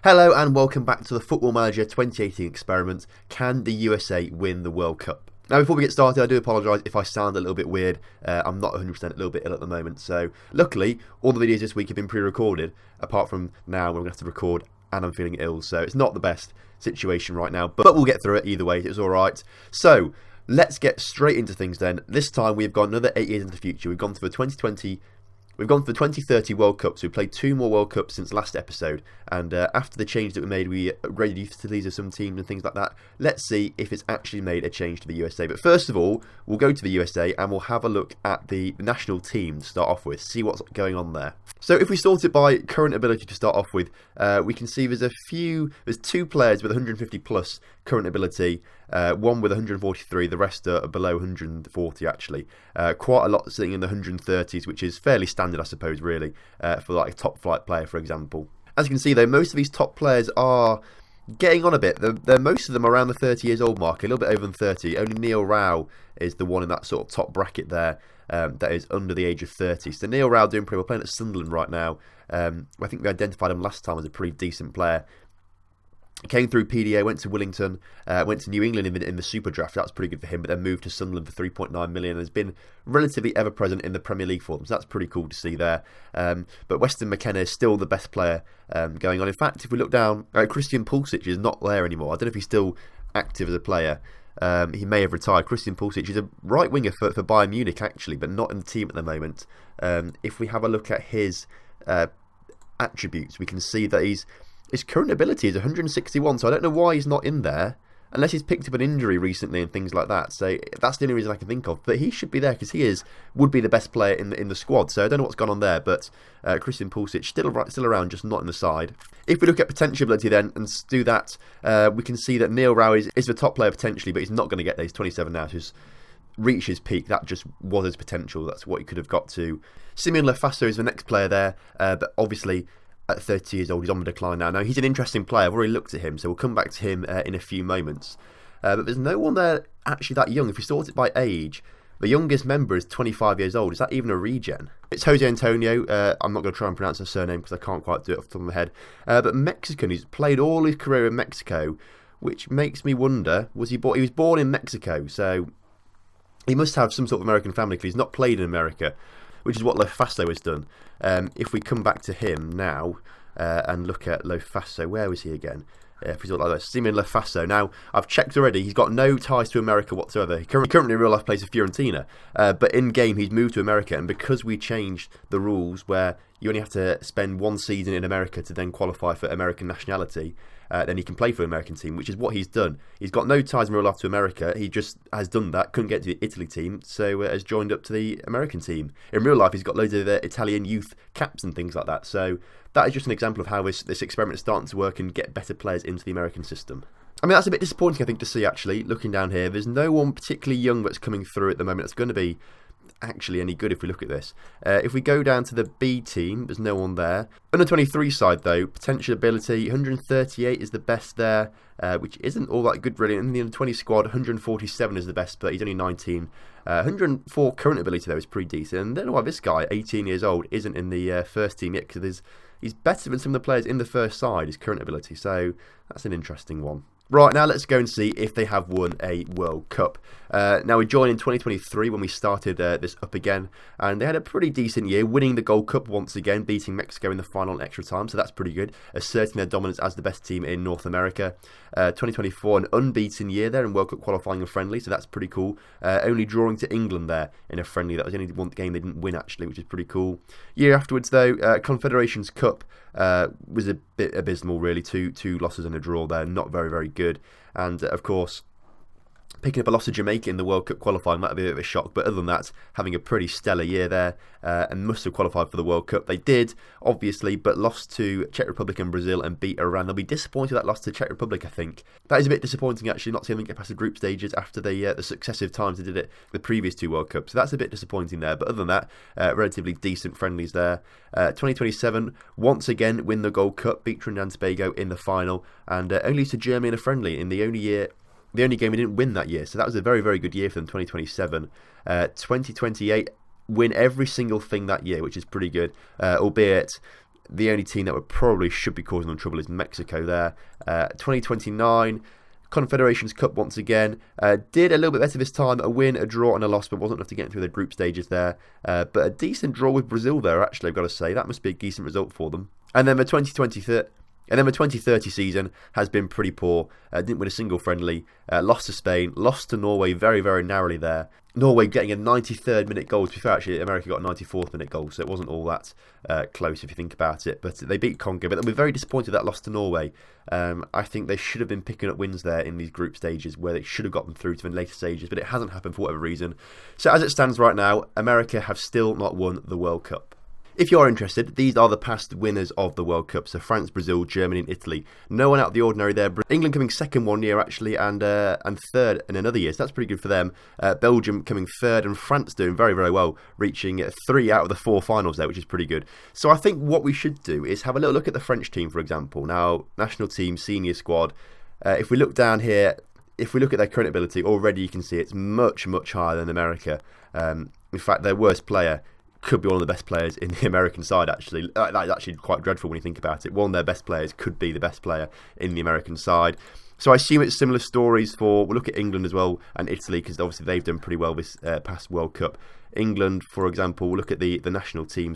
Hello and welcome back to the Football Manager 2018 experiment. Can the USA win the World Cup? Now before we get started, I do apologise if I sound a little bit weird. I'm not 100%, a little bit ill at the moment. So luckily, all the videos this week have been pre-recorded, apart from now when we're going to have to record and I'm feeling ill. So it's not the best situation right now, but we'll get through it either way. It's alright. So let's get straight into things then. This time we've gone another 8 years into the future. We've gone to the 2020. We've gone for the 2030 World Cup, so we've played 2 more World Cups since last episode, and after the change that we made, we upgraded youth facilities of some teams and things like that. Let's see if it's actually made a change to the USA. But first of all, we'll go to the USA and we'll have a look at the national team to start off with, see what's going on there. So if we sort it by current ability to start off with, we can see there's 2 players with 150 plus current ability, one with 143, the rest are below 140 actually. Quite a lot sitting in the 130s, which is fairly standard, I suppose, really, for like a top flight player, for example. As you can see though, most of these top players are getting on a bit. They're most of them around the 30 years old mark, a little bit over than 30. Only Neil Rao is the one in that sort of top bracket there that is under the age of 30. So Neil Rao doing pretty well, playing at Sunderland right now. I think we identified him last time as a pretty decent player. Came through PDA, went to Wellington, went to New England in the Super Draft. That was pretty good for him, but then moved to Sunderland for 3.9 million and has been relatively ever present in the Premier League for them. So that's pretty cool to see there. But Weston McKenna is still the best player going on. In fact, if we look down, Christian Pulisic is not there anymore. I don't know if he's still active as a player. He may have retired. Christian Pulisic is a right winger for Bayern Munich actually, but not in the team at the moment. If we have a look at his attributes, we can see that his current ability is 161, so I don't know why he's not in there, unless he's picked up an injury recently and things like that. So that's the only reason I can think of. But he should be there because would be the best player in the squad. So I don't know what's gone on there, but Christian Pulisic still around, just not in the side. If we look at potential ability then and do that, we can see that Neil Rao is the top player potentially, but he's not going to get there. He's 27 now, so he's reached his peak. That just was his potential. That's what he could have got to. Simeon Lofaso is the next player there, but obviously at 30 years old, he's on the decline now. Now, he's an interesting player. I've already looked at him, so we'll come back to him in a few moments. But there's no one there actually that young. If we sort it by age, the youngest member is 25 years old. Is that even a regen? It's Jose Antonio. I'm not going to try and pronounce his surname because I can't quite do it off the top of my head. But Mexican, he's played all his career in Mexico, which makes me wonder, he was born in Mexico, so he must have some sort of American family because he's not played in America, which is what Lofaso has done. If we come back to him now and look at Lofaso, where was he again? If we sort like that, Simeon Lofaso. Now, I've checked already, he's got no ties to America whatsoever. He currently in real life plays for Fiorentina, but in game he's moved to America, and because we changed the rules where you only have to spend 1 season in America to then qualify for American nationality, then he can play for an American team, which is what he's done. He's got no ties in real life to America. He just has done that, couldn't get to the Italy team, so has joined up to the American team. In real life, he's got loads of Italian youth caps and things like that. So that is just an example of how this experiment is starting to work and get better players into the American system. I mean, that's a bit disappointing, I think, to see, actually, looking down here. There's no one particularly young that's coming through at the moment that's going to be actually any good if we look at this. If we go down to the B team, there's no one there. Under 23 side though, potential ability 138 is the best there, which isn't all that good really. In the under 20 squad, 147 is the best, but he's only 19. 104 current ability though is pretty decent, and I don't know why this guy, 18 years old, isn't in the first team yet, because he's better than some of the players in the first side, his current ability, so that's an interesting one. Right, now let's go and see if they have won a World Cup. Now we joined in 2023 when we started this up again, and they had a pretty decent year, winning the Gold Cup once again, beating Mexico in the final in extra time, so that's pretty good, asserting their dominance as the best team in North America. 2024, an unbeaten year there in World Cup qualifying and friendly, so that's pretty cool. Only drawing to England there in a friendly. That was only one game they didn't win actually, which is pretty cool. Year afterwards though, Confederations Cup was a bit abysmal really. Two losses and a draw there, not very good. And of course, picking up a loss to Jamaica in the World Cup qualifying might be a bit of a shock, but other than that, having a pretty stellar year there, and must have qualified for the World Cup. They did, obviously, but lost to Czech Republic and Brazil and beat Iran. They'll be disappointed that loss to Czech Republic, I think. That is a bit disappointing, actually, not seeing them get past the group stages after the successive times they did it the previous 2 World Cups. So that's a bit disappointing there, but other than that, relatively decent friendlies there. 2027, once again, win the Gold Cup, beat Trinidad and Tobago in the final, and only to Germany in a friendly in the only game we didn't win that year. So that was a very good year for them, 2027. 2028, win every single thing that year, which is pretty good, albeit the only team that probably should be causing them trouble is Mexico there. 2029, Confederations Cup once again. Did a little bit better this time, a win, a draw and a loss, but wasn't enough to get through the group stages there. But a decent draw with Brazil there, actually, I've got to say. That must be a decent result for them. And then the 2030 season has been pretty poor. Didn't win a single friendly. Lost to Spain. Lost to Norway very, very narrowly there. Norway getting a 93rd minute goal. To be fair, actually, America got a 94th minute goal, so it wasn't all that close if you think about it. But they beat Congo, but we're very disappointed that loss to Norway. I think they should have been picking up wins there in these group stages where they should have gotten through to the later stages, but it hasn't happened for whatever reason. So as it stands right now, America have still not won the World Cup. If you are interested, these are the past winners of the World Cup. So France, Brazil, Germany and Italy. No one out of the ordinary there. England coming second one year actually and third in another year. So that's pretty good for them. Belgium coming third and France doing very, very well, reaching 3 out of the 4 finals there, which is pretty good. So I think what we should do is have a little look at the French team, for example. Now, national team, senior squad. If we look down here, if we look at their current ability, already you can see it's much, much higher than America. In fact, their worst player could be one of the best players in the American side, actually. That's actually quite dreadful when you think about it. One of their best players could be the best player in the American side. So I assume it's similar stories we'll look at England as well and Italy, because obviously they've done pretty well this past World Cup. England, for example, we'll look at the national team,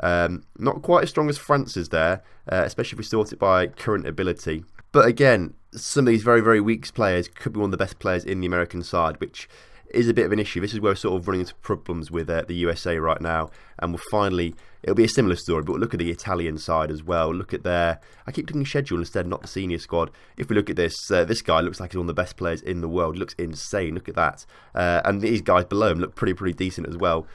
not quite as strong as France is there, especially if we sort it by current ability. But again, some of these very, very weak players could be one of the best players in the American side, which is a bit of an issue. This is where we're sort of running into problems with the USA right now, and it'll be a similar story, but we'll look at the Italian side as well. Look at I keep looking schedule instead, not the senior squad. If we look at this guy looks like he's one of the best players in the world. He looks insane, look at that. And these guys below him look pretty decent as well.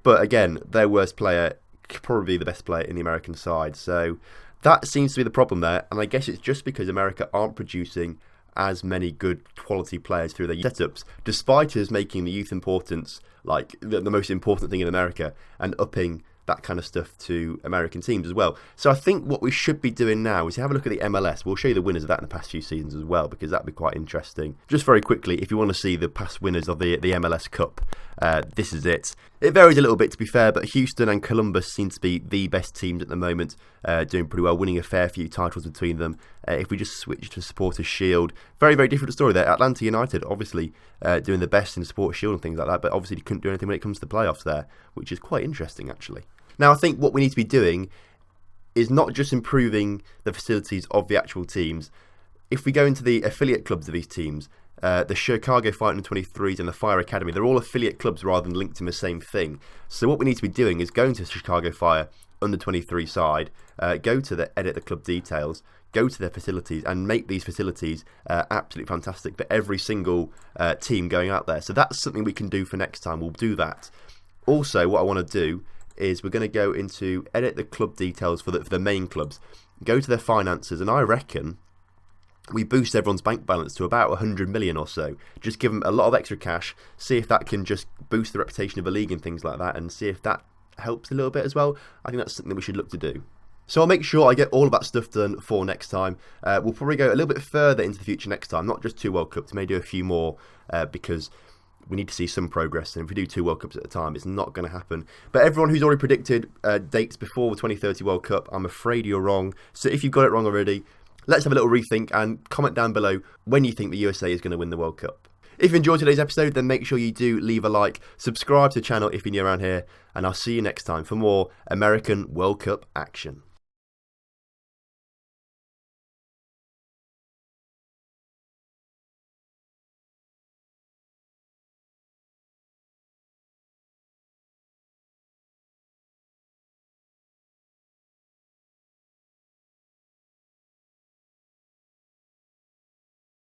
But again, their worst player could probably be the best player in the American side. So that seems to be the problem there, and I guess it's just because America aren't producing as many good quality players through their setups, despite us making the youth importance like the most important thing in America and upping that kind of stuff to American teams as well. So I think what we should be doing now is have a look at the MLS. We'll show you the winners of that in the past few seasons as well, because that'd be quite interesting. Just very quickly, if you want to see the past winners of the MLS Cup, this is it. It varies a little bit, to be fair, but Houston and Columbus seem to be the best teams at the moment, doing pretty well, winning a fair few titles between them. If we just switch to Supporters Shield, very, very different story there. Atlanta United, obviously, doing the best in Supporters Shield and things like that, but obviously they couldn't do anything when it comes to the playoffs there, which is quite interesting, actually. Now, I think what we need to be doing is not just improving the facilities of the actual teams. If we go into the affiliate clubs of these teams, the Chicago Fire Under 23s and the Fire Academy, they're all affiliate clubs rather than linked in the same thing. So what we need to be doing is going to the Chicago Fire Under 23 side, go to edit the club details, go to their facilities and make these facilities absolutely fantastic for every single team going out there. So that's something we can do for next time. We'll do that. Also, what I want to do is we're going to go into edit the club details for the main clubs, go to their finances, and I reckon we boost everyone's bank balance to about 100 million or so. Just give them a lot of extra cash, see if that can just boost the reputation of the league and things like that, and see if that helps a little bit as well. I think that's something we should look to do. So I'll make sure I get all of that stuff done for next time. We'll probably go a little bit further into the future next time, not just 2 World Cups, maybe do a few more, because we need to see some progress, and if we do 2 World Cups at a time, it's not going to happen. But everyone who's already predicted dates before the 2030 World Cup, I'm afraid you're wrong. So if you've got it wrong already, let's have a little rethink and comment down below when you think the USA is going to win the World Cup. If you enjoyed today's episode, then make sure you do leave a like, subscribe to the channel if you're new around here, and I'll see you next time for more American World Cup action.